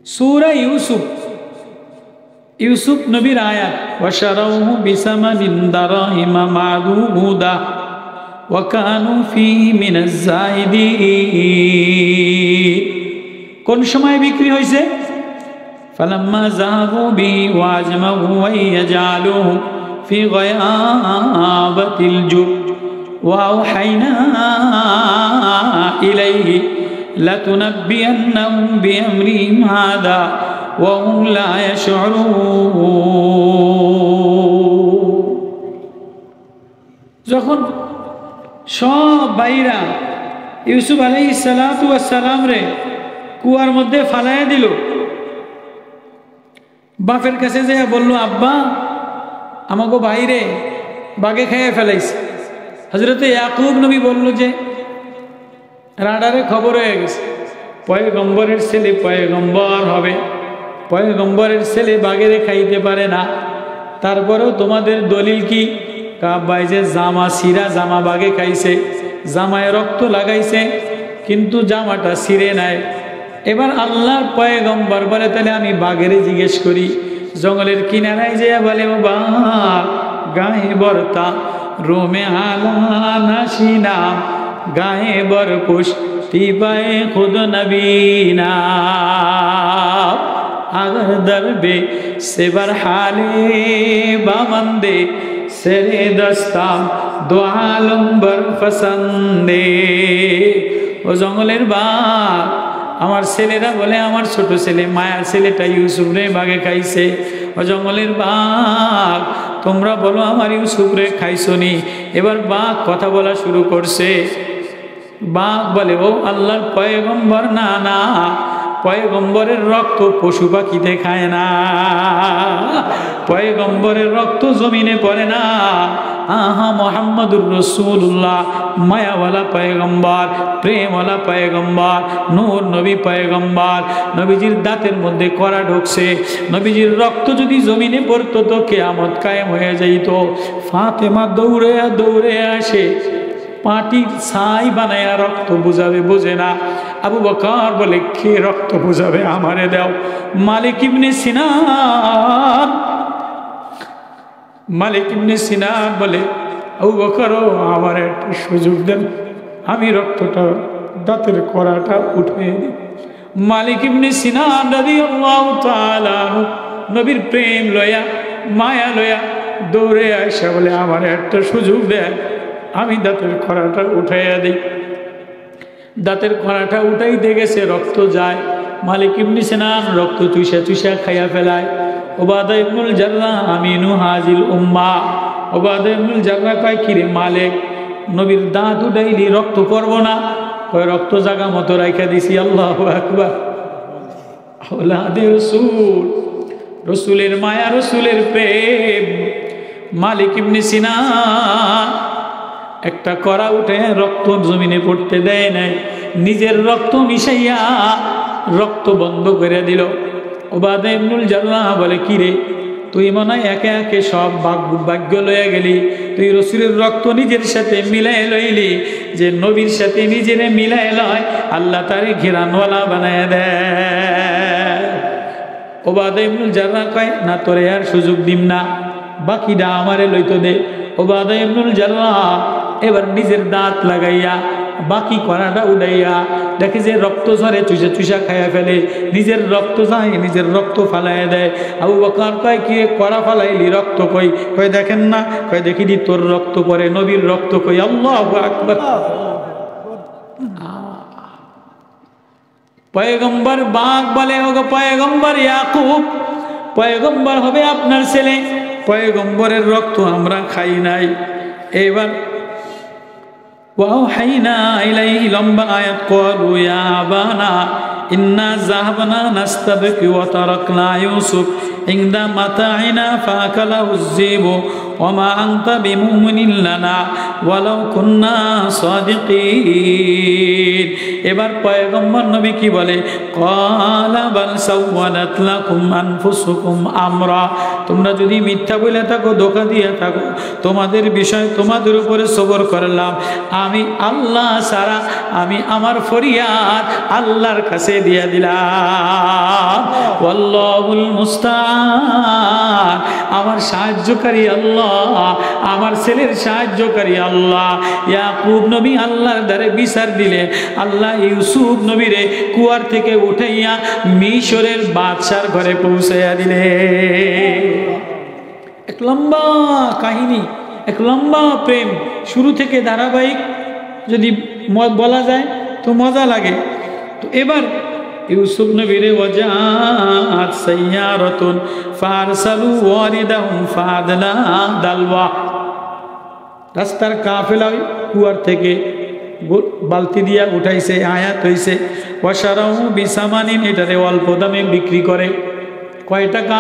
সূরা ইউসুফ নবীর আয়াত, ওয়াশারাউহু বিসামানিন দারাহিমা মা'দুদা ওয়া কানু ফীহি মিনাজ যাহিদিন। কোন সময় বিক্রি হয়েছে? ফালাম্মা যাহাবু বিহি ওয়া আজমাউ ওয়া ইয়াজআলুহু ফি গায়াবাতিল জুব ওয়া আওহাইনা ইলাইহি লাতুনাব্বিয়ান্নাহুম বিআমরিহিম হাযা ওয়া হুম লা ইয়াশউরুন। যখন সব ভাইরা ইউসুফ আলাইহিস সালাতু ওয়াস সালাম রে কুয়ার মধ্যে ফালাইয়া দিল, বাপের কাছে যে বলল, আব্বা আমাকে বাইরে বাগে খেয়ে ফেলাইছে। হযরতে ইয়াকুব নবী বলল যে রাডারে খবর হয়ে গেছে, পয়গম্বরের ছেলে পয়গম্বর হবে, পয়গম্বরের ছেলে বাগেরে খাইতে পারে না। তারপরেও তোমাদের দলিল কি? কাবাই যে জামা সিরা জামা বাগে খাইছে, জামায় রক্ত লাগাইছে কিন্তু জামাটা ছিঁড়ে নাই। এবার আল্লাহর পয়গম্বর বলে, তাহলে আমি বাগেরে জিজ্ঞেস করি। জঙ্গলের কিনারায় যে বলে, ও বাঘ গায়ে বরতা রোমে আলা নাসিনা গায়ে বর পুষ্টি পায়ে খুদ নবীনা अगर दरबे से बरहाले बामंदे सेरे दस्ताम दो आलम्बर फसंदे। ও জঙ্গলের বাঘ, আমার ছেলেরা বলে আমার ছোট ছেলে মায়ার ছেলেটা ইউসুফ রে বাঘে খাইছে। ও জঙ্গলের বাঘ, তোমরা বলো আমার ইউসুফ রে খাইছনি। এবার বাঘ কথা বলা শুরু করছে। বাঘ বলে, ও আল্লাহর পয়গম্বর, না না, পয়গম্বরের রক্ত পশু পাখিতে খায় না, পয়গম্বরের রক্ত জমিনে পড়ে না। আহা মোহাম্মদুর রাসূলুল্লাহ মায়াওয়ালা পয়গম্বর, প্রেমওয়ালা পয়গম্বর, নূর নবী পয়গম্বর। নবীজির দাঁতের মধ্যে কড়া ঢুকছে, নবীজির রক্ত যদি জমিনে পড়তো তো কিয়ামত কায়েম হয়ে যাইত। ফাতেমা দৌড়ে দৌড়ে আসে, পাটির ছাই বানায়া রক্ত বুঝাবে, বোঝে না। আবু বকর বলে, কে রক্ত বুঝাবে, আমারে দাও। মালিক ইবনে সিনান, মালিক ইবনে সিনান বলে, আবু বকর আমার একটা সুযোগ দেন, আমি রক্তটা দাঁতের কড়াটা উঠিয়ে দিই। মালিক ইবনে সিনান রাদিয়াল্লাহু তাআলা আনহু নবীর প্রেম লয়া মায়া লয়া দৌড়ে আয়সা বলে, আমার একটা সুযোগ দেন, আমি দাঁতের খড়াটা উঠাইয়া দিই। দাঁতের খড়াটা উঠাইতে গেছে, রক্ত যায়। মালিক ইবনে সিনান রক্ত চুষা চুষা খাইয়া ফেলায়। উবাদা ইবনুল জাররাহ আমিনু হাজিল উম্মাহ, উবাদা ইবনুল জাররাহ কয়, কিরে মালিক, নবীর দাঁত উঠাইলি রক্ত পড়ব না? কয়, রক্ত জাগা মতো রাইখা দিছি। আল্লাহু আকবার। আওলাদে রাসূল, রাসূলের মায়া, রাসূলের প্রেম। মালিক ইবনে সিনান একটা কড়া উঠে রক্ত জমিনে পড়তে দেয় নাই, নিজের রক্ত মিশাইয়া রক্ত বন্ধ করে দিল। উবাদা ইবনুল জাররাহ বলে, কিরে তুই মনে হয় একে একে সব ভাগ্য লইয়া গেলি, তুই রাসূলের রক্ত নিজের সাথে মিলাই লইলি। যে নবীর সাথে নিজের মিলাই লয়, আল্লাহ তারে ঘিরানওয়ালা বানায় দেয়। উবাদা ইবনুল জাররাহ কয়, না তোরে আর সুযোগ দিম না, বাকিটা আমারে লইতো দে। উবাদা ইবনুল জাররাহ এবার নিজের দাঁত লাগাইয়া বাকি কড়াটা উড়াইয়া দেখে যে রক্ত ঝরে, চুষা চুষা খাইয়া ফেলে, নিজের রক্ত যায়, নিজের রক্ত ফালাইয়া দেয়। আবু বকর কয়, কি কড়া ফালাইলি, রক্ত কই? কয়, দেখেন না। কয়, দেখিনি তোর রক্ত পড়ে, নবীর রক্ত কই। আল্লাহু আকবার। পয়গম্বর বাঘ বলে, ওগো পয়গম্বর ইয়াকুব, পয়গম্বর হবে আপনার ছেলে, পয়গম্বরের রক্ত আমরা খাই নাই। এবার ওয়াহাইনা ইলাইহি লম্বা আয়াত, ক্বালু ইয়া আবানা ইন্না যাহাবনা নাস্তাবিকু ওয়া তারাকনা ইউসুফ ইনদা মাতাইনা ফাকালাহু যিবু ওয়া মা আনতা বিমুমিনিন লানা ওয়ালাউ কুন্না সাদিকিন। এবার পয়গম্বর নবী কি বলে, ক্বালা বাল সাওয়ালাত লাকুম আনফুসুকুম আমরা, তোমরা যদি মিথ্যা বলে থাকো, ধোঁকা দিয়ে থাকো, তোমাদের বিষয় তোমাদের উপরে সবর করলাম। আমি আল্লাহ সারা, আমি আমার ফরিয়াদ আল্লাহর কাছে দিয়ে দিলাম। ওয়াল্লাহুল মুস্তাআন, আমার সাহায্যকারী আল্লাহ, আমার ছেলের সাহায্যকারী আল্লাহ। ইয়াকুব নবী আল্লাহর দ্বারে বিচার দিলে আল্লাহ ইউসুফ নবীরে কুয়ার থেকে উঠাইয়া মিশরের বাদশার ঘরে পৌঁছাইয়া দিলে। এক লম্বা কাহিনী, এক লম্বা প্রেম, শুরু থেকে ধারাবাহিক যদি বলা যায় তো মজা লাগে। তো এবার ইউসুফ নবীরে ওয়াজাআত সাইয়ারাতুন ফারসালু ওয়ারিদাহুম ফাদলা দালওয়া, রাস্তার কাফেলা কুয়ার থেকে বালতি দিয়া উঠাইছে, আয়াত হইছে ওয়াশারাহু বিসামানিন, এটারে অল্প দামে বিক্রি করে। কয় টাকা?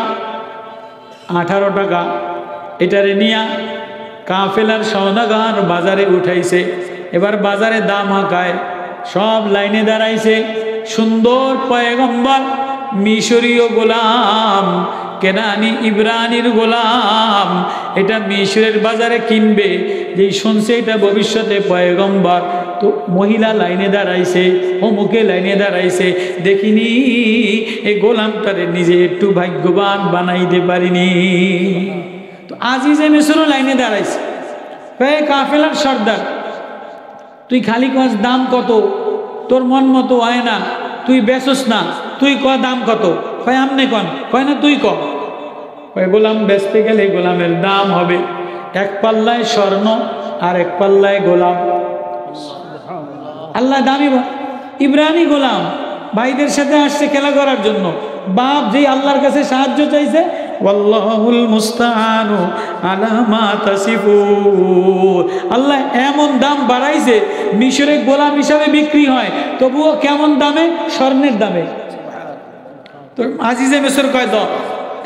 18 টাকা। এটারে নিয়া কাফেলার সওদাগার বাজারে উঠাইছে। এবার বাজারে দাম হাঁকায়, সব লাইনে দাঁড়াইছে। সুন্দর পয়গম্বর, মিশরীয় গোলাম, কেনানি ইব্রানির গোলাম, এটা মিশরের বাজারে কিনবে, যেই শুনছে এটা ভবিষ্যতে পয়গম্বর। তো মহিলা লাইনে দাঁড়াইছে, অমুকে লাইনে দাঁড়াইছে, দেখিনি এই গোলামটারে নিজে একটু ভাগ্যবান বানাইতে পারিনি। তো আজিজে মিশরও লাইনে দাঁড়াইছে, কাফেলার সর্দার, তুই খালি কস দাম কত, তোর মন মতো হয় না, তুই বেচস না, তুই ক দাম কত? কয় আমনে কন, কয় না তুই ক। কয় গোলাম বেচতে গেলে গোলামের দাম হবে, এক পাল্লায় স্বর্ণ আর এক পাল্লায় গোলাম। আল্লাহ দামি ইব্রানি গোলাম ভাইদের সাথে আসছে খেলা করার জন্য। বাপ যেই আল্লাহর কাছে সাহায্য চাইছে, ওয়াল্লাহুল মুস্তাআনু আলা মা তাসিফুন, আল্লাহ এমন দাম বাড়াইছে, মিশরে গোলাম হিসাবে বিক্রি হয়, তবুও কেমন দামে? স্বর্ণের দামে। তো আজিজে মিশর কয় দাও,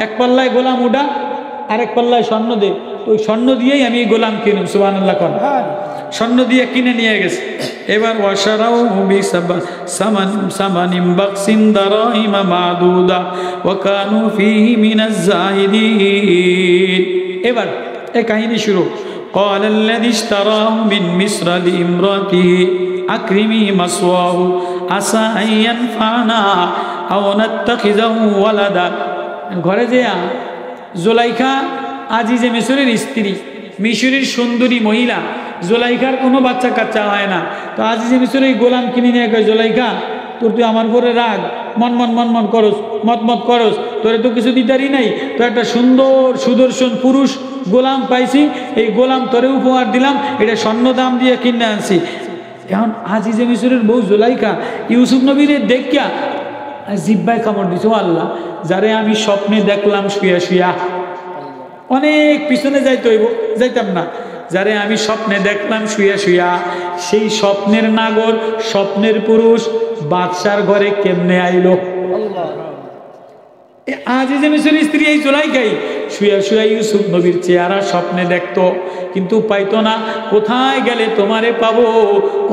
এক পাল্লায় গোলাম উঠা আর এক পাল্লায় স্বর্ণ দে, তো ওই স্বর্ণ দিয়েই আমি গোলাম কিনুম। সুবহানাল্লাহ কোন, স্বর্ণ দিয়ে কিনে নিয়ে গেছে। এবার ওয়াশারাউ বিসামানিন বাকসিন দারাহিমা মাদুদা ওয়া কানু ফীহি মিনাজ জাহিদিন। এবার এই কাহিনী শুরু। قال الذي اشتراه من مصر لامرأته أكرمي مثواه عسى أن ينفعنا أو نتخذه ولدا। ঘরে যেয়া জুলাইখা আজিজে মিশরের স্ত্রী, মিশরের সুন্দরী মহিলা, জুলাইখার কোনো বাচ্চা কাচ্চা হয় না। তো আজিজে মিশর এই গোলাম কিনে নিয়ে কয়, জুলাইখা তোর তুই আমার পরে রাগ, মন করস, মত করস, তোরে তো কিছু দিতারই নাই, তো একটা সুন্দর সুদর্শন পুরুষ গোলাম পাইছি, এই গোলাম তোরে উপহার দিলাম, এটা স্বর্ণ দাম দিয়ে কিনে আনছি। এখন আজিজে মিশরের বউ জুলাইখা ইউসুফ নবীরে দেখিয়া জিব্বায় কামড় দিছে, ও আল্লাহ, যারে আমি স্বপ্নে দেখলাম শুয়া শুয়া, অনেক পিছনে যাইতাম না, যারে আমি স্বপ্নে দেখলাম শুয়া শুয়া, সেই স্বপ্নের নাগর, স্বপ্নের পুরুষ বাদশার ঘরে কেমনে আইলো? আজিজে মিশরের স্ত্রী এই জুলাইখাই শুয়া শুয়া ইউসুফ নবীর চেহারা স্বপ্নে দেখতো, কিন্তু পাইতো না। কোথায় গেলে তোমারে পাবো,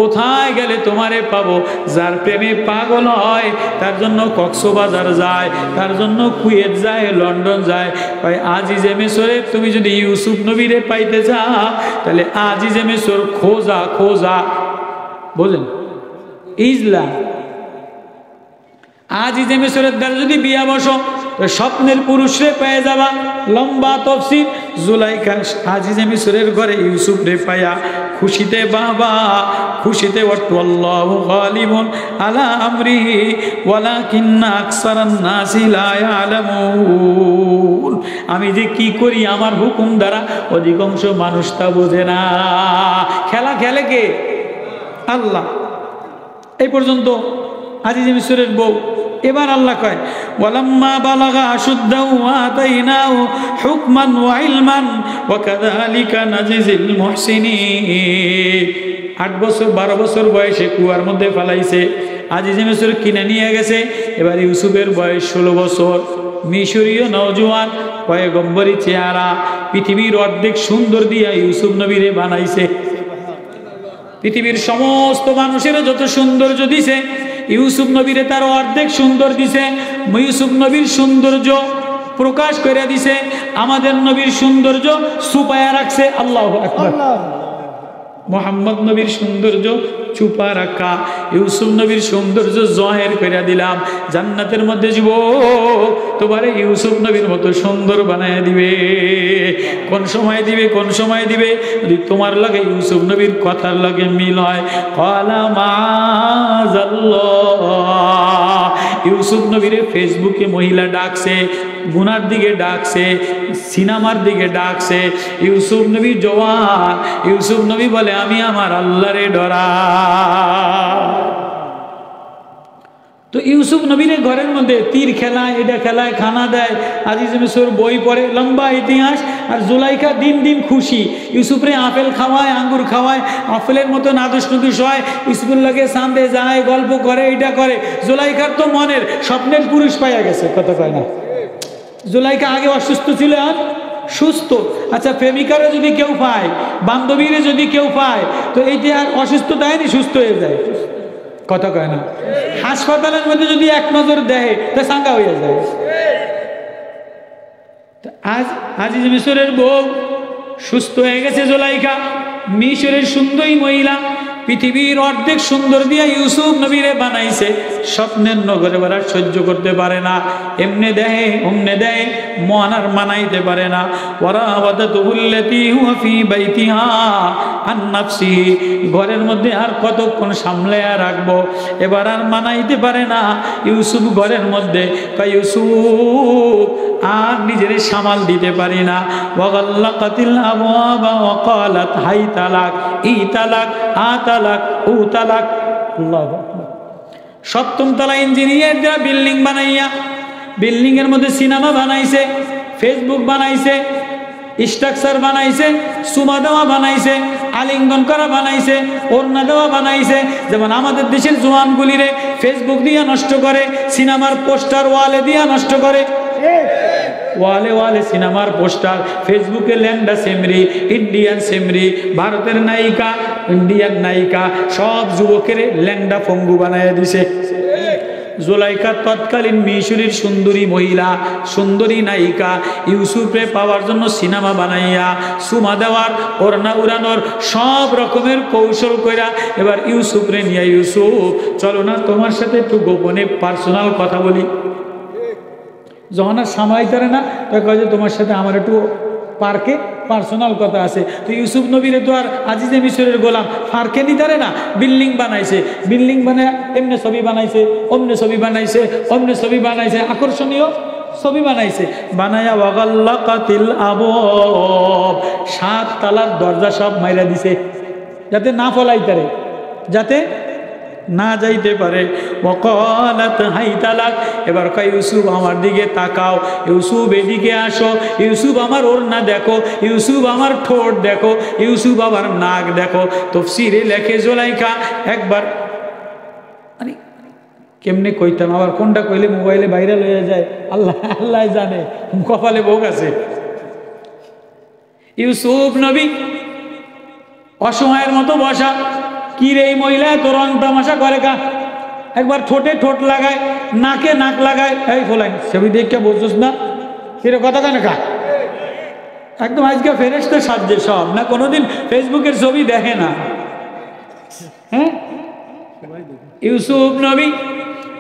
কোথায় গেলে তোমারে পাবো? যার প্রেমে পাগল হয় তার জন্য কক্সবাজার যায়, তার জন্য কুয়েত যায়, লন্ডন যায়। আজিজে মিশরে তুমি যদি ইউসুফ নবীরে পাইতে যাও, তাহলে আজিজে মিশর খোঁজা খোঁজা, বুঝলেন? ইজলা আজিজে মিশরের দ্বারা যদি বিয়া বসো, স্বপ্নের পুরুষরে পেয়ে যাবা। লম্বা তফসির। জুলাইখা আজিজে মিশরের ঘরে ইউসুফ রে পায়া খুশিতে বাবা, খুশিতে ওয়াল্লাহু গালিবুন আলা আমরিহি ওয়ালাকিন্না আকসারান নাসি লা ইয়ালামুন। আমি যে কি করি আমার হুকুম দ্বারা অধিকাংশ মানুষ তা বোঝে না। খেলা খেলে কে? আল্লাহ। এই পর্যন্ত আজিজে মিশরের বউ। এবার আল্লাহ কয়, ওয়ালাম্মা বালাগা আশুদ্দাহু আতাইনাহু হুকমান ওয়া ইলমান ওয়া কাযালিকা নাজিজিল মুহসিনিন। 8 বছর 12 বছর বয়সে কুয়ার মধ্যে ফেলাইছে, আজিজে মিশর কিনে নিয়ে গেছে। এবার ইউসুফের বয়স 16 বছর, মিশরীয় নওজোয়ান, পয়গম্বরী চেহারা, পৃথিবীর অর্ধেক সুন্দর দিয়া ইউসুফ নবীরে বানাইছে। পৃথিবীর সমস্ত মানুষের যত সৌন্দর্য দিছে ইউসুফ নবীরে তার অর্ধেক সুন্দর দিছে। ইউসুফ নবীর সৌন্দর্য প্রকাশ করে দিছে, আমাদের নবীর সৌন্দর্য ছুপায়া রাখছে। আল্লাহু আকবার। মোহাম্মদ নবীর সৌন্দর্য চুপা রাখা, ইউসুফ নবীর সৌন্দর্য জহের করে দিলাম। জান্নাতের মধ্যে জীব তোমারে ইউসুফ নবীর মতো সুন্দর বানায় দিবে। কোন সময় দিবে? কোন সময় দিবে? যদি তোমার লাগে ইউসুফ নবীর কথার লাগে মিল হয়। ক্বালা মাআযাল্লাহ। ইউসুফ নবীরে ফেসবুকে মহিলা ডাকছে, গুনার দিকে ডাকছে, সিনেমার দিকে ডাকছে। ইউসুফ নবী জওয়ান, ইউসুফ নবী বলে আমি আমার আল্লাহরে ডরা। তো ইউসুফ নবীর ঘরের মধ্যে তীর খেলায়, এটা খেলায়, খানা দেয়, আজিজ মিশর বই পড়ে, লম্বা ইতিহাস। আর জুলাইখা দিন দিন খুশি, ইউসুফরে আপেল খাওয়ায়, আঙ্গুর খাওয়ায়, আপেলের মতো নাদুস নুদুস হয়, স্কুলকে সামনে যায়, গল্প করে, এটা করে। জুলাইখার তো মনের স্বপ্নের পুরুষ পাইয়া গেছে, কথা কয় না? জুলাইখা আগে অসুস্থ ছিল, আর সুস্থ। আচ্ছা, প্রেমিকারে যদি কেউ পায়, বান্ধবীরে যদি কেউ পায়, তো এইটা আর অসুস্থ দেয়নি, সুস্থ হয়ে যায়, কথা কয় না? হাসপাতালের মধ্যে যদি এক নজর দেয় তা সাঙ্গা হয়ে যায়। আজ আজিজ মিশরের বউ সুস্থ হয়ে গেছে জুলাইখা, মিশরের সুন্দরী মহিলা, পৃথিবীর অর্ধেক সুন্দর দিয়ে ইউসুফ নবীরে বানাইছে। স্বপ্নের নগরে বেড়া সহ্য করতে পারে না, এমনে দেয় অমনে দেয়, মন আর মানাইতে পারে না। ওয়ারাওয়াদাতুহুল্লাতী হুয়া ফী বাইতিহা আন নাফসিহি, ঘরের মধ্যে আর কতক্ষণ সামলায়া রাখবো, এবার আর মানাইতে পারে না। ইউসুফ ঘরের মধ্যে কয় ইউসুফ আর নিজের সামাল দিতে পারি না। ওয়াগাল্লাকাতিল আবওয়াবা ওয়া ক্বালাত হাই তালাক, ই তালাক, আ তালাক, উ তালাক। আল্লাহু আকবার। সপ্তম তলা ইঞ্জিনিয়ার যা বিল্ডিং বানাইয়া, বিল্ডিং এর মধ্যে সিনেমা বানাইছে, ফেসবুক বানাইছে, স্ট্রাকচার বানাইছে, সুমা দেওয়া বানাইছে, আলিঙ্গন করা বানাইছে, ওড়না দেওয়া বানাইছে। যেমন আমাদের দেশের জওয়ানগুলিরে ফেসবুক দিয়া নষ্ট করে, সিনেমার পোস্টার ওয়ালে দিয়া নষ্ট করে, ওয়ালে ওয়ালে সিনেমার পোস্টার, ফেসবুকে ল্যাংডা সেমরি, ইন্ডিয়ান সেমরি, ভারতের নায়িকা, ইন্ডিয়ান নায়িকা, সব যুবকের ল্যাংডা পঙ্গু বানাইয়া দিছে। জুলাইখা তৎকালীন মিশরের সুন্দরী মহিলা, সুন্দরী নায়িকা, ইউসুফে পাওয়ার জন্য সিনেমা বানাইয়া, সুমা দেওয়ার, ওড়না উড়ানোর সব রকমের কৌশল কইরা এবার ইউসুফরে নিয়ে, ইউসুফ চলো না তোমার সাথে একটু গোপনে পার্সোনাল কথা বলি। যখন আর সামলাইতে না, তাই কয় যে তোমার সাথে আমার একটু পার্কে পার্সোনাল কথা আছে। তো ইউসুফ নবীরে তো আর আজিজে মিশরের গোলাম পার্কে নিতে না, বিল্ডিং বানাইছে, বিল্ডিং বানায় এমনি ছবি বানাইছে, অমনে ছবি বানাইছে, অমনে ছবি বানাইছে, আকর্ষণীয় ছবি বানাইছে, বানায়া ওয়াগাল্লাকাতিল আবওয়াব, 7 তালার দরজা সব মাইরা দিছে, যাতে না ফলাইতে, যাতে না যাইতে পারে। ওয়াকালাত হাই তালাক, এবার কয় ইউসুফ আমার দিকে তাকাও, ইউসুফ এদিকে আসো, ইউসুফ আমার ওড়না দেখো, ইউসুফ আমার ঠোঁট দেখো, ইউসুফ আমার নাক দেখো। তাফসীরে লেখে জুলাইখা একবার, মানে কেমনে কইতাম, আবার কোনটা কইলে মোবাইলে ভাইরাল হয়ে যায় আল্লাহ আল্লাহ জানে, কপালে ভোগ আছে। ইউসুফ নবী অসময়ের মতো বসা, কি রে এই মহিলা তো রং তামাশা করে কা, একবার ঠোঁটে ঠোঁট লাগায়, নাকে নাক লাগায়, এই ফোলাই ছবি দেখে বলছিস না, কিরে কথা কেন কা, একদম আজকে ফেরেশতা সাজছে সব, না কোনোদিন ফেসবুকের ছবি দেখে না। হ্যাঁ, ইউসুফ নবী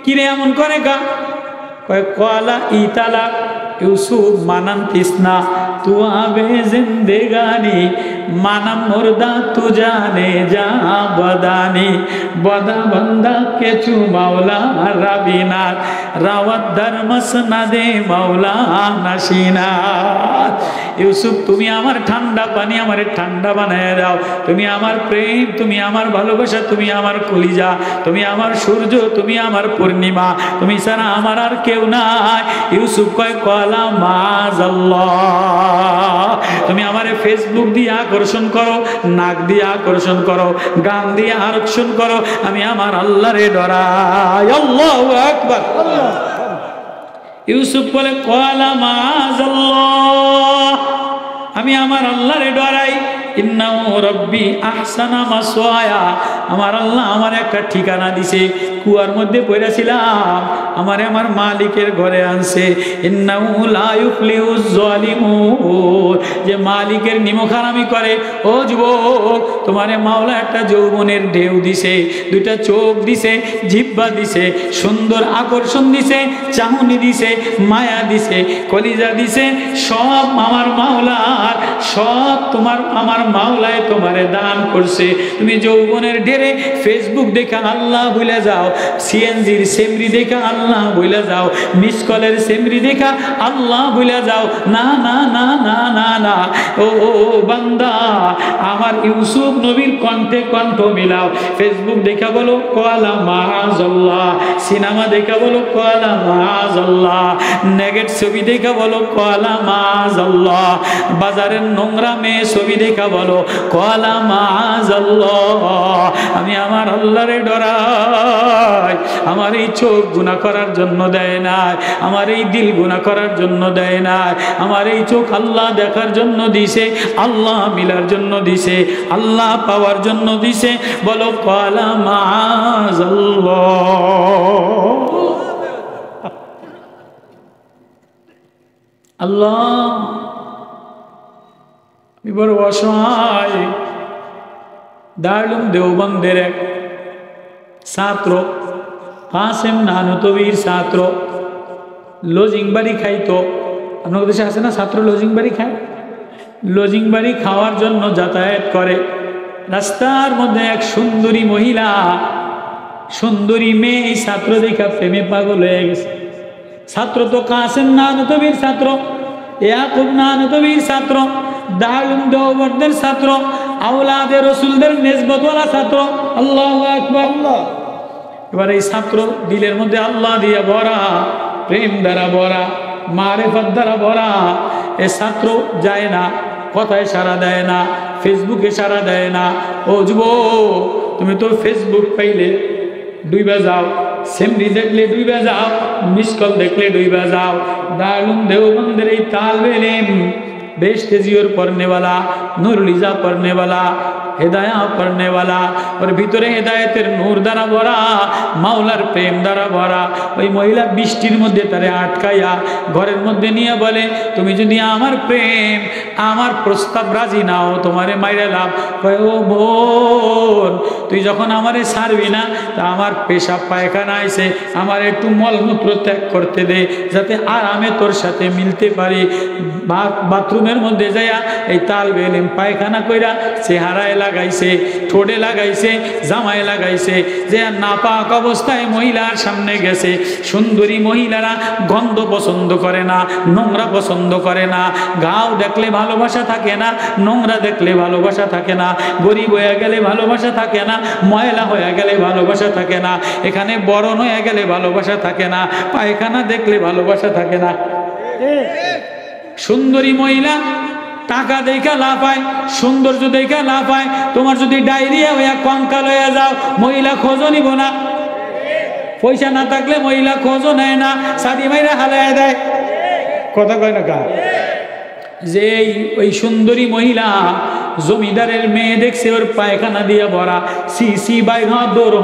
কিরে এমন করে কা, কয় ক্বালা ই তালাক, ইউসুফ মানান তিসনা তু আবে জিন্দেগানি, মানাম মুর্দা তু জানে যা বদানি, বদা বন্দা কেচু মাওলা রাবিনাথ, রাওয়াত ধর্মস না দে মাওলা নাসিনা। ইউসুফ তুমি আমার ঠান্ডা পানি, আমার ঠান্ডা বানায় দাও, তুমি আমার প্রেম, তুমি আমার ভালোবাসা, তুমি আমার কলিজা, তুমি আমার সূর্য, তুমি আমার পূর্ণিমা, তুমি ছাড়া আমার আর কেউ নাই। ইউসুফ কয় ক্বালা মাযাল্লাহ, তুমি আমারে ফেসবুক দিয়ে আকর্ষণ করো, নাক দিয়ে আকর্ষণ করো, গান দিয়ে আকর্ষণ করো, আমি আমার আল্লাহরে ডরাই। আল্লাহু আকবার। ইউসুফ বলে ক্বালা মাযাল্লাহ, আমি আমার আল্লাহরে ডরাই। ইন্নাহু রাব্বি আহসানা মাসওয়ায়া, আমার আল্লাহ আমার একটা ঠিকানা দিছে, কুয়ার মধ্যে পড়েছিলাম, আমারে আমার মালিকের ঘরে আনছে। ইন্নাহু লা ইউফলিহুজ জালিমুন, যে মালিকের নিমখারামি করে, ও যুবক তোমারে মাওলা একটা যৌবনের ঢেউ দিছে, দুইটা চোখ দিছে, জিহ্বা দিছে, সুন্দর আকর্ষণ দিছে, চাহনি দিছে, মায়া দিছে, কলিজা দিছে, সব আমার মাওলার, সব তোমার আমার মাওলায় তোমারে দান করছে। তুমি যৌবনের ঢেরে ফেসবুক দেখা আল্লাহ ভুলে যাও, সিএনজির সেমরি দেখা আল্লাহ ভুলে যাও, মিস কলের সেমরি দেখা আল্লাহ ভুলে যাও। না না না না না না, ও বান্দা আমার ইউসুফ নবীর কণ্ঠে কণ্ঠ মিলাও। ফেসবুক দেখা বলো কোয়ালা মাআযাল্লাহ, সিনেমা দেখা বলো কোয়ালা মাআযাল্লাহ, নেগেট ছবি দেখা বলো কোয়ালা মাআযাল্লাহ, বাজারের নোংরা মেয়ে ছবি দেখা বলো কোয়ালা মাআযাল্লাহ। আমি আমার আল্লাহরে ডরাই, আমার এই চোখ গুনাহ করার জন্য দেয় নাই, আমার এই দিল গুনাহ করার জন্য দেয় নাই, আমার এই চোখ আল্লাহ দেখার জন্য দিছে, আল্লাহ মিলার জন্য দিছে, আল্লাহ পাওয়ার জন্য দিছে। বলো কোয়ালা মাআযাল্লাহ। আল্লাহ আমি বড় অসহায়। দারুল দেওবন্দের এক ছাত্র, কাসেম নানুতবির ছাত্র, লজিং বাড়ি খাইতো। আপনার দেশে আছে না ছাত্র লজিং বাড়ি খায়? লজিং বাড়ি খাওয়ার জন্য যাতায়াত করে। রাস্তার মধ্যে এক সুন্দরী মহিলা, সুন্দরী মেয়ে, এই ছাত্র দেখা প্রেমে পাগল হয়ে গেছে। ছাত্র তো কাসেম নানুতবির ছাত্র, ইয়াকুব নানুতবির ছাত্র, দারুল দেওবন্দের ছাত্র, আওলাদে রসুলদের নেসবতওয়ালা ছাত্র। আল্লাহু আকবার। এবার এই ছাত্র দিলের মধ্যে আল্লাহ দিয়ে ভরা, প্রেম দ্বারা ভরা, মারেফত দ্বারা ভরা। এ ছাত্র যায় না, কথায় সাড়া দেয় না, ফেসবুকে সাড়া দেয় না। ও যুবক তুমি তো ফেসবুক পাইলে ডুইবা যাও, সেমরি দেখলে ডুইবা যাও, মিস কল দেখলে ডুইবা যাও। দারুল দেওবন্দের এই তালবে ইলম, बेश्ते जियोर पढ़ने वाला, नूरुलिजा पढ़ने वाला, हेदाया पढ़ने वाला, और भीतरे हेदायतेर नूर द्वारा भरा, माওলার प्रेम द्वारा भरा। ওই মহিলা বৃষ্টির মধ্যে তারে আটকাইয়া ঘরের মধ্যে নিয়ে বলে, তুমি যদি আমার প্রেম, আমার প্রস্তাব রাজি নাও, তোমারে মাইরালাম। কয় ও বোন, তুই যখন আমারে ছাড়বি না, তা আমার পেশাব পায়খানা আইছে, আমার একটু মলমূত্র ত্যাগ করতে দে, যাতে আরামে তোর সাথে মিলতে পারি। বাথরুমের মধ্যে যাইয়া এই তালবে ইলম পায়খানা কইরা চেহারায় লাগাইছে, ঠোঁটে লাগাইছে, জামায় লাগাইছে, যে নাপাক অবস্থায় মহিলার সামনে গেছে। সুন্দরী মহিলারা গন্ধ পছন্দ করে না, নোংরা পছন্দ করে না। গাও দেখলে ভালোবাসা থাকে না, নোংরা দেখলে ভালোবাসা থাকে না, গরিব হয়ে গেলে ভালোবাসা থাকে না, ময়লা হয়ে গেলে ভালোবাসা থাকে না, এখানে বরণ হয়ে গেলে ভালোবাসা থাকে না, পায়খানা দেখলে ভালোবাসা থাকে না। সুন্দরী মহিলা টাকা দেখা লাফায়, সৌন্দর্য দেখা লাফায়। তোমার যদি ডায়রিয়া হইয়া কঙ্কাল হয়ে যাও, মহিলা খোঁজও নিব না। পয়সা না থাকলে মহিলা খোঁজও নেয় না, সাদি মাইরা হালায় দেয়। কথা কয় না কা? যে ওই সুন্দরী মহিলা জমিদারের মেয়ে দেখছে, ওর পায়খানা দিয়ে ভরা, সি সি বাইর দৌড়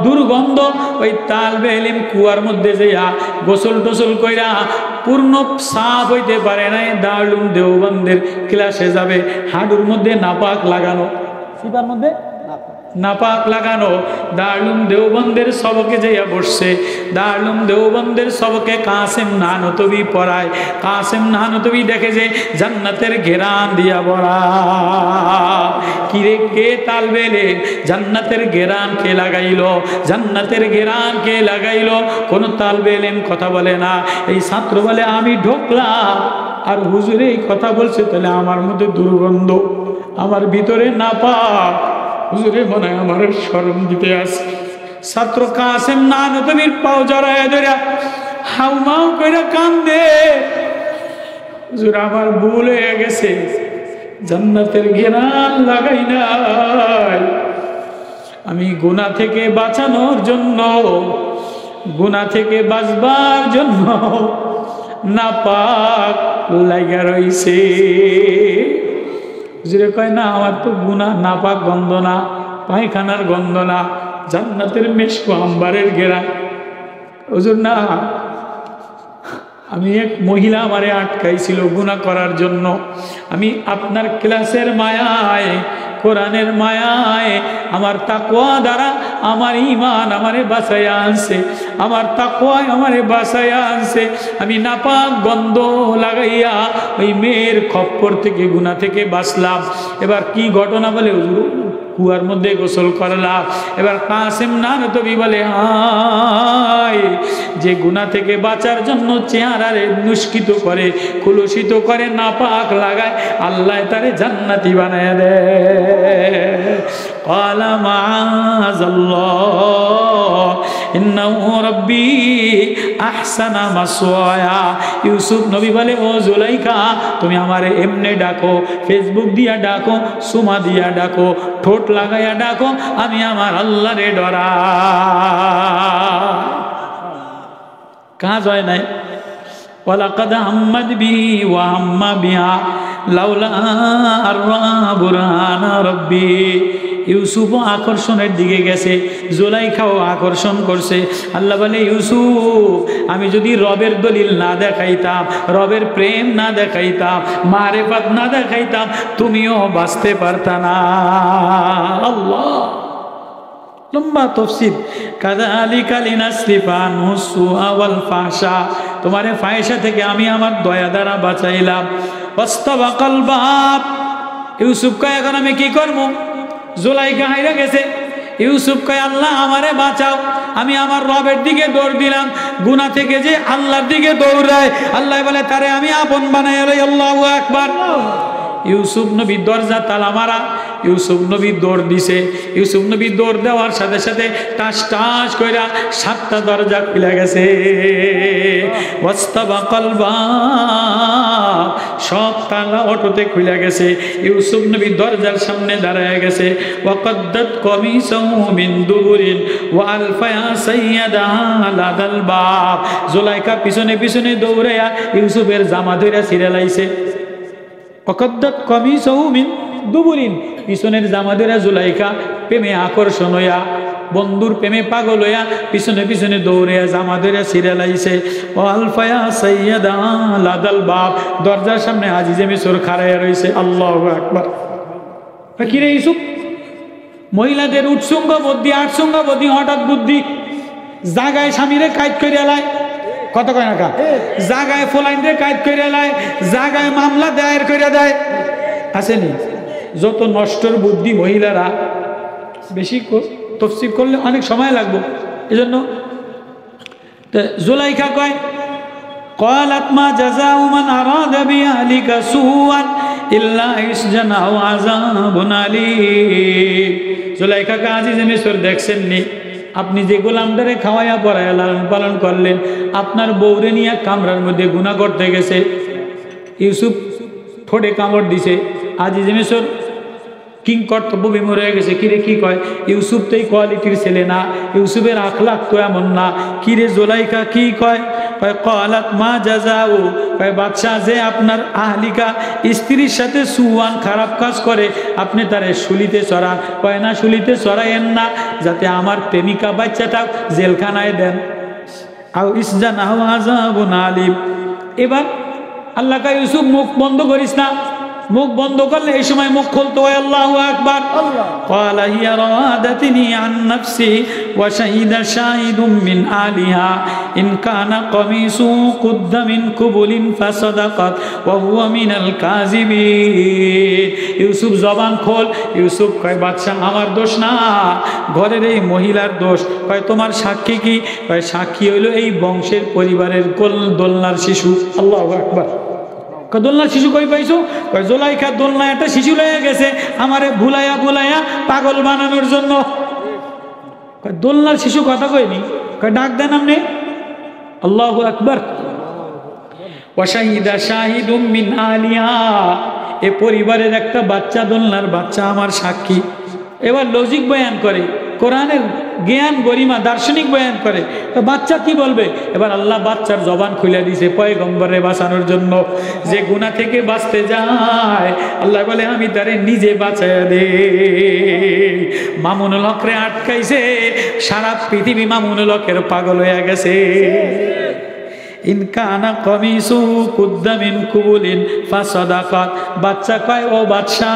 দুর্গন্ধ। ওই তালবে ইলম কুয়ার মধ্যে যাইয়া গোসল টোসল কইরা পূর্ণ সাফ হইতে পারে নাই, দারুল দেওবন্দের ক্লাসে যাবে, হাডুর মধ্যে নাপাক লাগানো, সিবার মধ্যে নাপাক লাগানো। দারুল দেওবন্দের সবকে যাইয়া বসছে। দারুল দেওবন্দের সবকে কাসেম নানুতবি পড়ায়। কাসেম নানুতবি দেখে যে জান্নাতের ঘেরান দিয়া ভরা। কিরে কে তালবে ইলম? জান্নাতের ঘেরান কে লাগাইলো? জান্নাতের ঘেরান কে লাগাইলো? কোন তালবে ইলম কথা বলে না। এই ছাত্র বলে আমি ঢোকলাম, আর হুজুরে এই কথা বলছে, তাহলে আমার মধ্যে দুর্গন্ধ, আমার ভিতরে নাপাক, হুজুরে মনে হয় আমার শরম দিতে আসে। ছাত্র কাসেম নানুতবির পাও জড়ায় ধরে হাউমাউ কইরা কান্দে, হুজুর আমার ভুল হয়ে গেছে, জান্নাতের ঘেরান লাগাই নাই। আমি গুনাহ থেকে বাঁচানোর জন্য, গুনাহ থেকে বাঁচবার জন্য নাপাক লাগা রইছে। হুজুরে কয় না, আমার তো গুনাহ নাপাক গন্ধ না, পায়খানার গন্ধ না, জান্নাতের মেশকো আম্বারের ঘেরা। হুজুর না, আমি এক মহিলা আমারে আটকাইছিল গুনাহ করার জন্য, আমি আপনার ক্লাসের মায়ায়, কোরআনের মায়ায়, আমার তাকওয়া দ্বারা আমার ঈমান আমারে বাঁচাইয়া আনছে, আমার তাকওয়ায় আমারে বাঁচাইয়া আনছে। আমি নাপাক গন্ধ লাগাইয়া ওই মেয়ের খপ্পর থেকে, গুনাহ থেকে বাঁচলাম। এবার কি ঘটনা বলে, হুজুর কুয়ার মধ্যে গোসল করলাম। এবার কাসেম নানতবী বলে, হায়, যে গুনাহ থেকে বাঁচার জন্য চেহারারে নুষ্কিত করে, কুলুষিত করে, নাপাক লাগায়, আল্লাহ তারে জান্নাতি বানায় দেয়। ক্বালা মাআযাল্লাহ ইন্নাহু রাব্বী আহসানা মাসওয়ায়া। ইউসুফ নবী বলে, ও জুলাইখা, তুমি আমারে এমনে ডাকো, ফেসবুক দিয়া ডাকো, সুমা দিয়া ডাকো, ঠোঁট লাগাইয়া ডাকো, আমি আমার আল্লাহরে ডরাই। কাজ হয় নাই। ওয়ালাকাদ হাম্মাদ বিহি ওয়া হাম্মা বিহা লাউলা আররা বুরহানা রাব্বি। ইউসুফও আকর্ষণের দিকে গেছে, জুলাইখাও আকর্ষণ করছে। আল্লাহ বলে, ইউসুফ, আমি যদি রবের দলিল না দেখাইতাম, রবের প্রেম না দেখাইতাম, মারেফাত না দেখাইতাম, তুমিও বাঁচতে পারতা না। আল্লাহ লম্বা তফসির। কাযালিকা লিনাসরিফা আনহু সুআ ওয়াল ফাহশা। তোমারে ফাহিশা থেকে আমি আমার দয়া দ্বারা বাঁচাইলাম। ওয়াস্তাবাকাল বাব। ইউসুফ কয়, এখন আমি কি করব? জুলাইখা হাইরা গেছে। ইউসুফ কয়, আল্লাহ আমারে বাঁচাও। আমি আমার রবের দিকে দৌড় দিলাম। গুনাহ থেকে যে আল্লাহর দিকে দৌড়ায়, আল্লাহ বলে তারে আমি আপন বানায় লই। আল্লাহু আকবার। ইউসুফ নবী দরজা তালা মারা। ইউসুফ নবী দৌড় দিছে। ইউসুফ নবী দৌড় দেওয়ার সাথে সাথে টাস টাস কইরা 7টা দরজা খুলে গেছে। ওয়াস্তাবাকাল বাব। সব তালা অটোতে খুলে গেছে। ইউসুফ নবী দরজার সামনে দাঁড়ায় গেছে। ওয়াকাদ্দাত কমিসাহু মিন দুবুরিন ওয়া আলফায়া সাইয়্যাদাহা লাদাল বাব। জুলাইখা পিছনে পিছনে দৌড়াইয়া ইউসুফের জামা ধইরা ছিঁড়ে লাইছে। ওয়াকাদ্দাত কমিসাহু মিন দুবুরিন। পিছনের জামা ধইরা জুলাইখা প্রেমে আকর্ষণ হইয়া, বন্ধুর প্রেমে পাগল হইয়া পিছনে পিছনে দৌড়াইয়া জামা ধইরা ছিঁড়ে লাইছে। ও আলফায়া সাইয়্যাদাহা লাদাল বাব। দরজার সামনে আজিজে মিসর খাড়াইয়া রইছে। আল্লাহু আকবার। কিরে ইউসুফ, মহিলাদের উৎসঙ্গ বুদ্ধি, আটসঙ্গ বুদ্ধি, হঠাৎ বুদ্ধি, জাগায় স্বামীরে কাইদ করিয়া লাই, কত কয় না কা, জাগায় ফলাইনরে কাইদ করিয়া লাই, জাগায় মামলা দায়ের করিয়া দেয়। আসেনি? যত নষ্টর বুদ্ধি মহিলারা, বেশি তফসির করলে অনেক সময় লাগবে, এজন্য জুলাইখা কয়, ক্বালাত মা জাযাউ মান আরাদা বিআহলিকা সুআন ইল্লা ইসজান আও আযাবুন আলীম। জুলাইখা আজিজে মিসর দেখছেন নি, আপনি যে গোলামটারে খাওয়াইয়া পড়াইয়া লালন পালন করলেন, আপনার বউরে নিয়ে কামরার মধ্যে গুনাহ করতে গেছে। ইউসুফ ঠোঁটে কামড় দিছে। আজিজে মিসর কিং কর্তব্য বিমূঢ় হয়ে গেছে। কিরে কি কয়? ইউসুফ তো এই কোয়ালিটির ছেলে না, ইউসুফের আখলাক তো এমন না। কিরে জুলাইখা কি কয়? ক্বালাত মা জাযাউ। কয়, বাদশা যে আপনার আহলিকা স্ত্রীর সাথে সুয়ান খারাপ কাজ করে, আপনি তারে শুলিতে চড়ান। কয় না, শুলিতে চড়াইয়েন না, যাতে আমার প্রেমিকা বাচ্চাটা জেলখানায় দেন। আও ইসজান আও আযাবুন আলীম। এবার আল্লাহ কয়, ইউসুফ মুখ বন্ধ করিস না। মুখ বন্ধ করলে এই সময় মুখ খুলতে হয়। আল্লাহু আকবার। ক্বালা হিয়া রাওয়াদাতনি আন নাফসি ওয়া শাহিদা শাহিদুম মিন আলিহা ইন কানা কমিসু কুদ্দা মিন কুবুলিন ফাসাদাকাত ওয়া হুয়া মিনাল কাযিবিন। ইউসুফ জবান খোল। ইউসুফ কয়, বাদশা আমার দোষ না, ঘরের এই মহিলার দোষ। কয়, তোমার সাক্ষী কি? কয়, সাক্ষী হইল এই বংশের পরিবারের দোলনার শিশু। আল্লাহু আকবার। দোলনার শিশু কই পাইছো? কয়, জুলাইখা দোলনা একটা শিশু লয়ে গেছে আমারে ভুলাইয়া ভুলাইয়া পাগল বানানোর জন্য। কয়, দোলনার শিশু কথা কইনি? কয়, ডাক দেন আপনি। আল্লাহু আকবার। ওয়া শাহিদা শাহিদুম মিন আলিহা। এ পরিবারের একটা বাচ্চা, দোলনার বাচ্চা আমার সাক্ষী। এবার লজিক বয়ান করে, কোরআনের জ্ঞান গরিমা দার্শনিক বয়ান করে, তো বাচ্চা কি বলবে? এবার আল্লাহ বাচ্চার জবান খুলে দিয়েছে পয়গম্বরে বাঁচানোর জন্য। যে গুনাহ থেকে বাঁচতে যায় আল্লাহ বলে আমি তারে নিজে বাঁচায় দে। মামুনুল হকরে আটকাইছে, সারা পৃথিবী মামুনুল হকের পাগল হয়ে গেছে। ইনকানা কমিসু কুদ্দামিন কুবুলিন ফাসাদাকাত। বাচ্চা কয় ও বাদশা,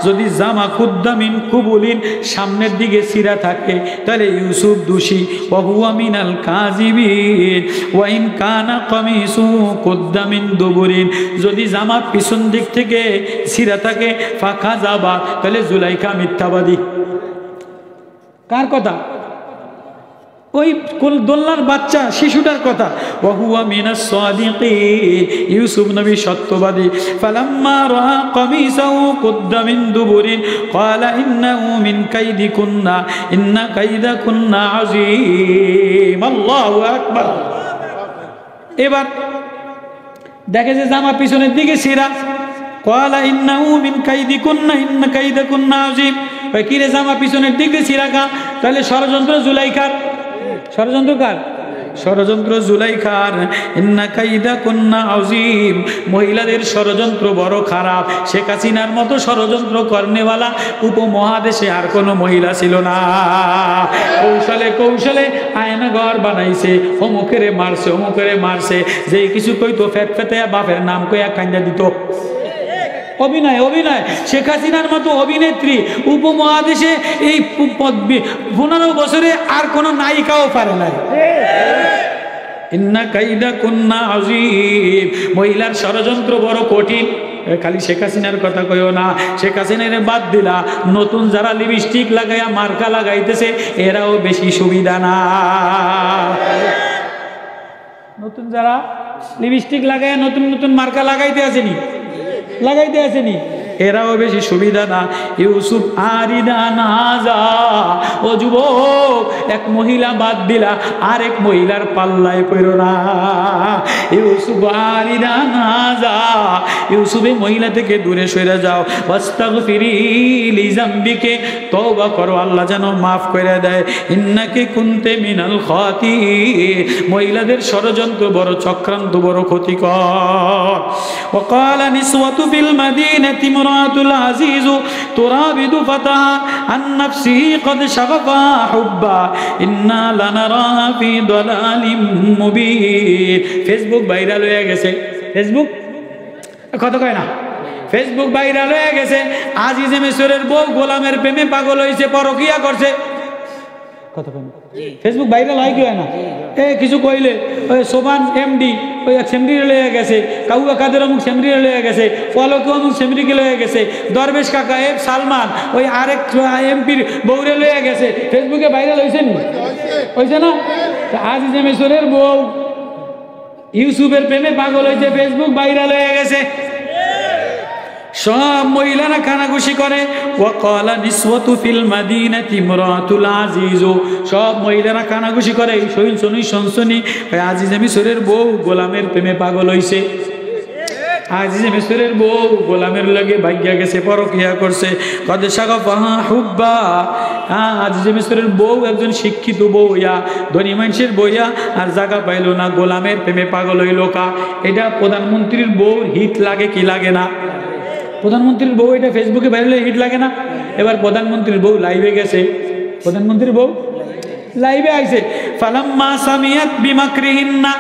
যদি জামা কুদ্দামিন কুবুলিন সামনের দিকে ছিঁড়া থাকে তাহলে ইউসুফ দোষী, ওয়া হুয়া মিনাল কাযিবিন। ওয়া ইনকানা কমিসু কুদ্দামিন দুবুরিন, যদি জামা পিছন দিক থেকে ছিঁড়া থাকে ফাকাযাবা, তাহলে জুলাইখা মিথ্যাবাদী। কার কথা? ওই দোলনার বাচ্চা শিশুটার কথা। ওয়া হুয়া মিনাস সাদিকিন, ইউসুফ নবী সত্যবাদী। ফালাম্মা রাআ কামিসাহু কুদ্দা মিন দুবুরিন ক্বালা ইন্নাহু মিন কাইদিকুন্না ইন্না কাইদাকুন্না আযীম। আল্লাহু আকবার। এবার দেখে যে জামা পিছনের দিকে ছিঁড়া। ক্বালা ইন্নাহু মিন কাইদিকুন্না ইন্না কাইদাকুন্না আযীম। ওই কি রে, জামা পিছনের দিকে ছিঁড়া কা? তাহলে ষড়যন্ত্র জুলাইখার। ষড়যন্ত্র কার? ষড়যন্ত্র জুলাইখার। ইন্না কাইদাকুন্না আযীম, মহিলাদের ষড়যন্ত্র বড় খারাপ। শেখ হাসিনার মতো ষড়যন্ত্র করনেওয়ালা উপমহাদেশে আর কোনো মহিলা ছিল না। কৌশলে কৌশলে আয়না ঘর বানাইছে, অমুকেরে মারছে অমুকেরে মারছে, যে কিছু কইতো ফেট ফেতে বাপের নাম কইয়া কান্দা দিত। অভিনয় অভিনয়। শেখ হাসিনার মতো অভিনেত্রী উপমহাদেশে এই 15 বছরে আর কোন নায়িকাও পারে নাই। ইন্না কাইদাকুন্না আযীম, মহিলার ষড়যন্ত্র বড় কঠিন। খালি শেখ হাসিনার কথা কইও না, শেখ হাসিনারে বাদ দিলা, নতুন যারা লিপস্টিক লাগাইয়া মার্কা লাগাইতেছে এরাও বেশি সুবিধা না। নতুন যারা লিপস্টিক লাগাইয়া নতুন নতুন মার্কা লাগাইতে আসেনি, লাগাইতে আসেনি, এরাও বেশি সুবিধা না। ইউসুফ আরিদান হাজা, ও যুবক, এক মহিলা বাদ দিলা আরেক মহিলার পাল্লায় পড়ো না। ইউসুফ আরিদান হাজা, ইউসুফ এই মহিলা থেকে দূরে সরে যাও। ওয়াস্তাগফিরি লিযামবিকে, তওবা করো, আল্লাহ যেন মাফ করে দেয়। ইন্নাকি কুনতে মিনাল খাতিন, মহিলাদের ষড়যন্ত্র বড় চক্রান্ত, বড় ক্ষতিকর। ওয়াকালা নিসওয়াতু ফিল মাদিনাতি ইমরাতুল আজিজ তুরাবিদু ফাতাহা আন নাফসিহি ক্বাদ শাগাফা হুব্বা ইন্না লানারাহা ফি দালালিম মুবিন। ফেসবুক ভাইরাল হয়ে গেছে। ফেসবুক কত কয় না, ফেসবুক ভাইরাল হয়ে গেছে। আজিজে মিশরের বউ গোলামের প্রেমে পাগল হয়েছে, পরকিয়া করছে। কত কয় না, ফেসবুক ভাইরাল হয় কি হয় না? কিছু কইলে ওই সোবান এমডি ওই এক সেমরিকে লয়ে গেছে, কাউয়া কাদের অমুক সেমরিকে লয়ে গেছে, ফলক অমুক সেমরিকে লয়ে গেছে, দরবেশ কাকা এফ সালমান ওই আরেক এমপির বউরে লয়ে গেছে। ফেসবুকে ভাইরাল হয়েছে নি? হয়েছে না? আজিজে মিশরের বউ ইউসুফের প্রেমে পাগল হয়েছে, ফেসবুক ভাইরাল হয়ে গেছে। সব মহিলারা কানাঘুষি করে। ওয়াকালা নিসওয়াতু ফিল মাদিনাতি ইমরাতুল আজিজ, সব মহিলারা কানাঘুষি করে। শুনি আজিজে মিশরের বউ গোলামের প্রেমে পাগল হইছে। আজিজে মিশরের বউ গোলামের লগে ভাগ্যা গেছে, পরকিয়া করছে। কদ শাগাফা হুব্বা, আজিজে মিশরের বউ একজন শিক্ষিত বউ ইয়া, ধনী মানুষের বইয়া আর জায়গা পাইল না, গোলামের প্রেমে পাগল হইল কা। এটা প্রধানমন্ত্রীর বউর হিট লাগে কি লাগে না? প্রধানমন্ত্রীর বউ এটা ফেসবুকে ভাইরাল হিট লাগে না? এবার প্রধানমন্ত্রীর বউ লাইভে গেছে, প্রধানমন্ত্রীর বউ লাইভে আইছে। ফালাম্মা সামিয়াত বিমাকরিহিন্না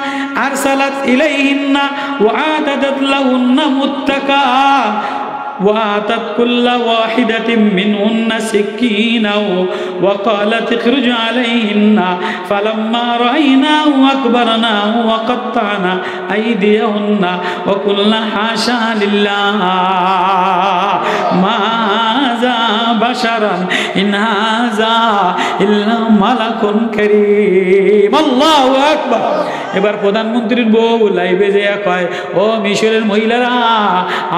আরসালাত ইলাইহিন্না ওয়া আতাদাত লাহুন্না মুত্তাকা وآتت كل واحدة منهن سكينا وقالت اخرج عليهن فلما رأيناه أكبرناه وقطعنا أيديهن وقلنا حاشا لله ما هذا بشرا إن هذا إلا ملك كريم। الله أكبر। এবার প্রধানমন্ত্রীর বউ লাইভে যে কয়, ও মিশরের মহিলারা,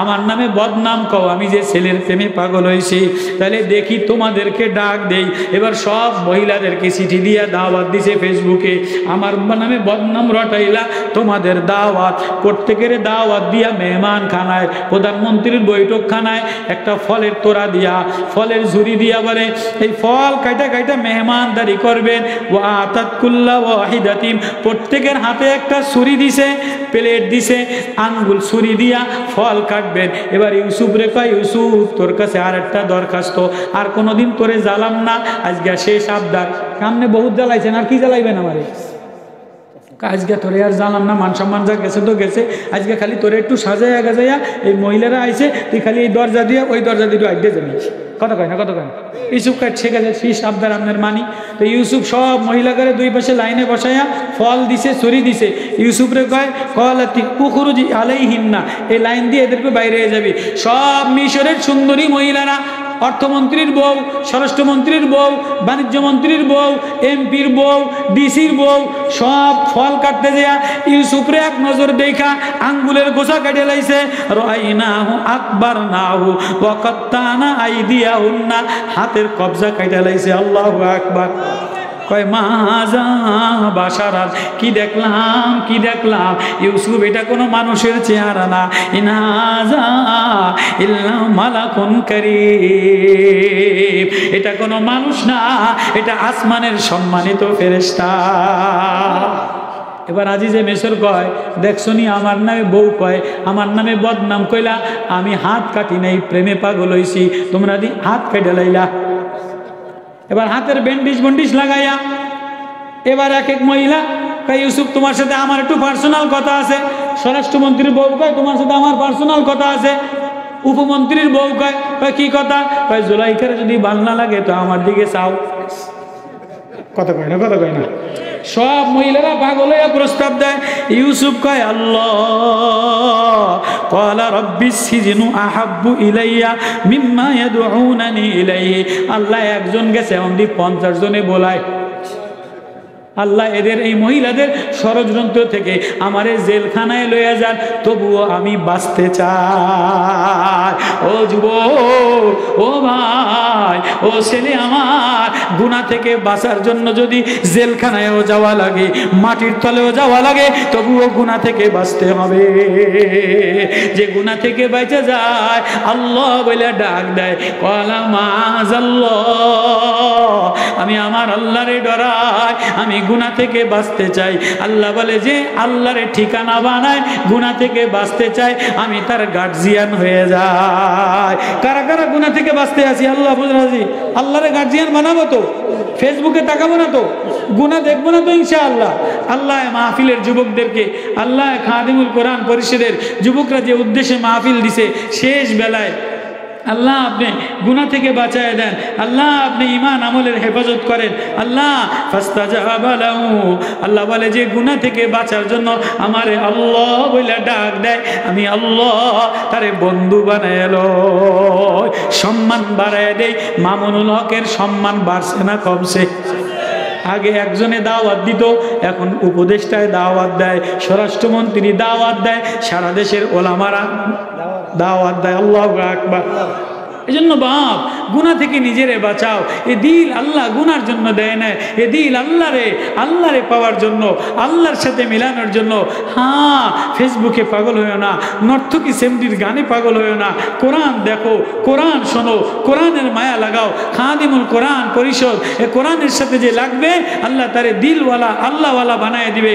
আমার নামে বদনাম কও, আমি যে ছেলের প্রেমে পাগল হয়েছি, তাহলে দেখি তোমাদেরকে ডাক দেই। এবার সব মহিলাদেরকে চিঠি দিয়া দাওয়াত দিছে ফেসবুকে, আমার নামে বদনাম রটাইলা, তোমাদের দাওয়াত। প্রত্যেকের দাওয়াত দিয়া মেহমান খানায়, প্রধানমন্ত্রীর বৈঠক খানায় একটা ফলের তোড়া দিয়া, ফলের ঝুড়ি দিয়া বলে এই ফল কাইটা কাইটা মেহমানদারি করবেন। ওয়াতাত কুল্লা ওয়াহিদাতিন, প্রত্যেকের হাতে একটা ছুরি দিছে, প্লেট দিছে, আঙ্গুল ছুরি দিয়া ফল কাটবেন। এবার ইউসুফ রে কয়, ইউসুফ তোর কাছে আর একটা দরখাস্ত, আর কোনোদিন তোরে জ্বালাম না, আজকে শেষ আবদার। কামনে বহুত জ্বালাইছেন, আর কি জ্বালাইবেন আমারে? আজকে তোরে আর জানলাম না, মান সম্মান যা গেছে তো গেছে, আজকে খালি তোরে একটু সাজাইয়া গাজাইয়া, এই মহিলারা আইছে, তুই খালি এই দরজা দিয়ে ওই দরজা দিয়ে আইডে যাবি। কথা কয় না, কথা কয় না। ইউসুফ কাজ ঠিক আছে, শীষ আবদার আপনার মানি। তো ইউসুফ সব মহিলা করে দুই পাশে লাইনে বসাইয়া ফল দিছে, ছুরি দিছে। ইউসুফ রে কয়, কলাতি পুখরুজি আলাইহিন্না, এই লাইন দিয়ে এদেরকে বাইরে হয়ে যাবি। সব মিশরের সুন্দরী মহিলারা, অর্থমন্ত্রীর বউ, স্বরাষ্ট্রমন্ত্রীর বউ, বাণিজ্য মন্ত্রীর বউ, এমপির বউ, ডিসির বউ, সব ফল কাটতে দেয়া ইউসুফরে এক নজর দেখা আঙ্গুলের গোছা কাটিয়ে লাইছে। রাইনাহু আকবারনাহু ওয়া কাত্তানা আইদিয়াহুন্না, হাতের কবজা কাটিয়ে লাইছে। আল্লাহু আকবার। কয় মাজা বাসারাত, কি দেখলাম, কি দেখলাম ইউসুফ, এটা কোনো মানুষের চেহারা না, ইনাজা ইল্লা মালাকুন কারীম, এটা কোনো মানুষ না, এটা আসমানের সম্মানিত ফেরেশতা। এবার আজিজে মেসর কয়, দেখছনি আমার নামে বউ কয়, আমার নামে বদনাম কইলা, আমি হাত কাটি নাই, প্রেমে পাগল হইছি, তোমরা দি হাত কেটে লাইলা। এবার হাতের ব্যান্ডিজ বন্ডিজ লাগাইয়া এবার এক এক মহিলা কয়, ইউসুফ তোমার সাথে আমার একটু পার্সোনাল কথা আছে। স্বরাষ্ট্রমন্ত্রীর বউ কয়, তোমার সাথে আমার পার্সোনাল কথা আছে। উপমন্ত্রীর বউ কয়, কি কথা? কয়, জুলাইখার যদি ভাল না লাগে তো আমার দিকে চাও। কথা কয় না, কথা কয় না। সব মহিলারা পাগল হয়ে প্রস্তাব দেয়। ইউসুফ কয়, আল্লাহ ক্বালা রাব্বিস সিজনু আহাব্বু ইলাইয়া মিম্মা ইয়াদউনানি ইলাইহি, আল্লাহ একজন গেছে অমনি 50 জনে বলায়। আল্লাহ এদের এই মহিলাদের ষড়যন্ত্র থেকে আমারে জেলখানায় লইয়া যান, তবুও আমি বাঁচতে চাই। ও যুবক, ও ভাই, ও ছেলে আমার, গুনাহ থেকে বাঁচার জন্য যদি জেলখানায়ও যাওয়া লাগে, মাটির তলেও যাওয়া লাগে, তবুও গুনাহ থেকে বাঁচতে হবে। যে গুনাহ থেকে বাঁচা যায়, আল্লাহ বলে ডাক দেয়, ক্বালা মাআযাল্লাহ, আমি আমার আল্লাহরে ডরাই, আমি গুনাহ থেকে বাঁচতে চাই। আল্লাহ বলে যে আল্লাহরে ঠিকানা বানায়, গুনাহ থেকে বাঁচতে চাই, আমি তার গার্জিয়ান হয়ে যাই। কারা কারা গুনাহ থেকে বাঁচতে আছি? আল্লাহ বুঝরাজি, আল্লাহরে গার্জিয়ান বানাবো তো, ফেসবুকে তাকাবো না তো, গুনাহ দেখবো না তো ইনশাআল্লাহ। আল্লাহ মাহফিলের যুবকদেরকে, আল্লাহ খাদিমুল কোরআন পরিষদের যুবকরা যে উদ্দেশ্যে মাহফিল দিছে, শেষ বেলায় আল্লাহ আপনি গুনাহ থেকে বাঁচায় দেন, আল্লাহ আপনি ঈমান আমলের হেফাজত করেন। আল্লাহ ফাস্তাজাবা লাহু, আল্লাহ বলে যে গুনাহ থেকে বাঁচার জন্য আমারে আল্লাহ বলে ডাক দেয়, আমি আল্লাহ তারে বন্ধু বানায় লই, সম্মান বাড়ায় দেই। মামুনুল হকের সম্মান বাড়ছে না কমছে? আগে একজনে দাওয়াত দিত, এখন উপদেষ্টায় দাওয়াত দেয়, স্বরাষ্ট্রমন্ত্রী দাওয়াত দেয়, সারা দেশের ওলামারা দাওয়াত দেয়। আল্লাহু আকবার। এই জন্য বাপ, গুনাহ থেকে নিজেরে বাঁচাও। এ দিল আল্লাহ গুনার জন্য দেয় না, এ দিল আল্লাহরে পাওয়ার জন্য, আল্লাহর সাথে মিলানোর জন্য। হ্যাঁ, ফেসবুকে পাগল হয়েও না, নর্তকী সেমডির গানে পাগল হয়েও না। কোরআন দেখো, কোরআন শোনো, কোরআনের মায়া লাগাও। খাদিমুল কোরআন পরিষদ, এ কোরআনের সাথে যে লাগবে, আল্লাহ তারে দিলওয়ালা, আল্লাহওয়ালা বানায় দিবে।